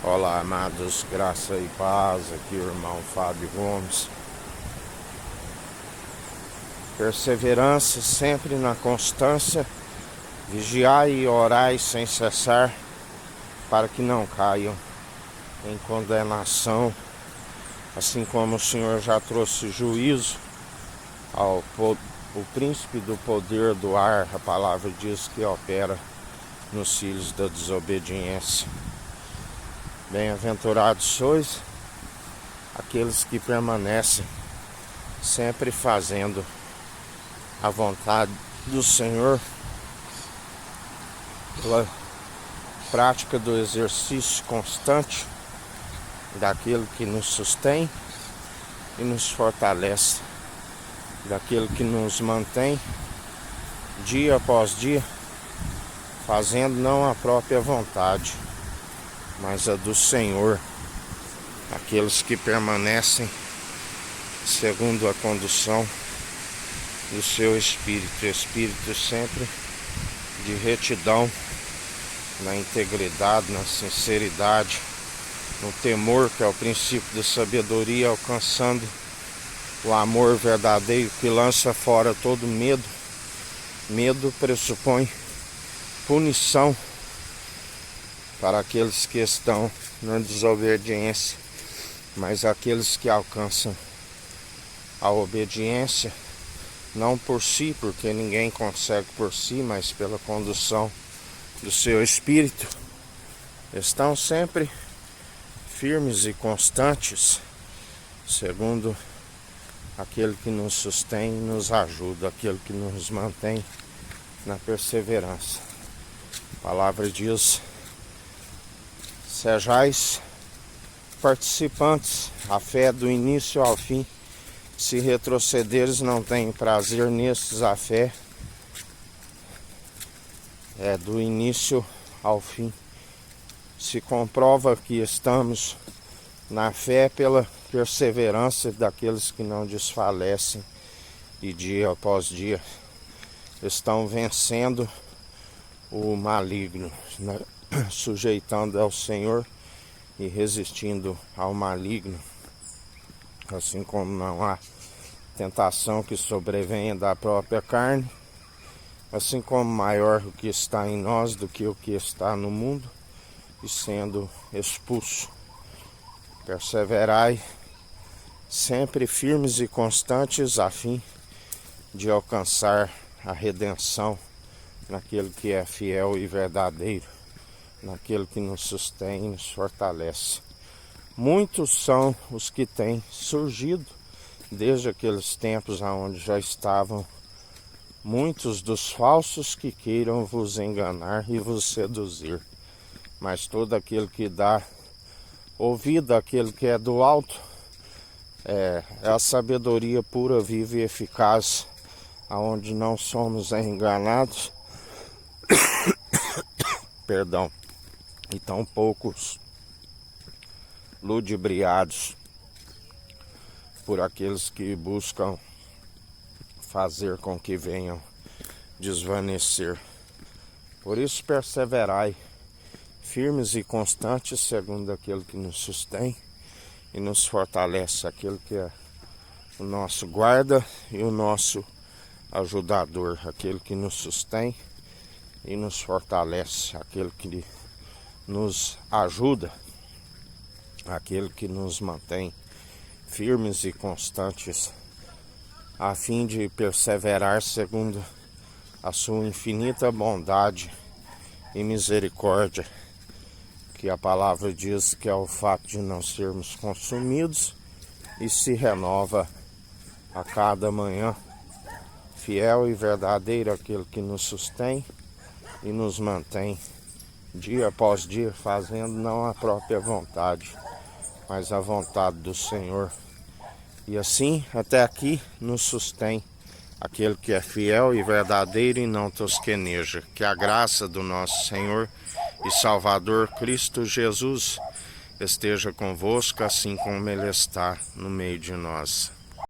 Olá, amados, graça e paz, aqui o irmão Fábio Gomes. Perseverança sempre na constância, vigiai e orai sem cessar, para que não caiam em condenação, assim como o Senhor já trouxe juízo ao o príncipe do poder do ar. A palavra diz que opera nos filhos da desobediência. Bem-aventurados sois aqueles que permanecem sempre fazendo a vontade do Senhor, pela prática do exercício constante daquilo que nos sustém e nos fortalece, daquilo que nos mantém dia após dia, fazendo não a própria vontade, mas a do Senhor. Aqueles que permanecem segundo a condução do seu Espírito sempre de retidão, na integridade, na sinceridade, no temor, que é o princípio da sabedoria, alcançando o amor verdadeiro que lança fora todo medo. Medo pressupõe punição para aqueles que estão na desobediência, mas aqueles que alcançam a obediência, não por si, porque ninguém consegue por si, mas pela condução do seu Espírito, estão sempre firmes e constantes, segundo aquele que nos sustém e nos ajuda, aquele que nos mantém na perseverança. A palavra diz: sejais participantes, a fé do início ao fim. Se retrocederes, não tem prazer nestes. A fé é do início ao fim. Se comprova que estamos na fé pela perseverança daqueles que não desfalecem e dia após dia estão vencendo o maligno, né? Sujeitando ao Senhor e resistindo ao maligno, assim como não há tentação que sobrevenha da própria carne, assim como maior o que está em nós do que o que está no mundo, e sendo expulso. Perseverai sempre firmes e constantes, a fim de alcançar a redenção naquele que é fiel e verdadeiro, naquele que nos sustém e nos fortalece. Muitos são os que têm surgido desde aqueles tempos onde já estavam muitos dos falsos que queiram vos enganar e vos seduzir. Mas todo aquele que dá ouvido àquele que é do alto é a sabedoria pura, viva e eficaz, aonde não somos enganados perdão, e tão poucos ludibriados por aqueles que buscam fazer com que venham desvanecer. Por isso perseverai, firmes e constantes, segundo aquele que nos sustém e nos fortalece, aquele que é o nosso guarda e o nosso ajudador, aquele que nos sustém e nos fortalece, aquele que nos ajuda, aquele que nos mantém firmes e constantes, a fim de perseverar segundo a sua infinita bondade e misericórdia, que a palavra diz que é o fato de não sermos consumidos e se renova a cada manhã. Fiel e verdadeiro aquele que nos sustém e nos mantém dia após dia, fazendo não a própria vontade, mas a vontade do Senhor. E assim, até aqui, nos sustém aquele que é fiel e verdadeiro e não tosqueneja. Que a graça do nosso Senhor e Salvador Cristo Jesus esteja convosco, assim como Ele está no meio de nós.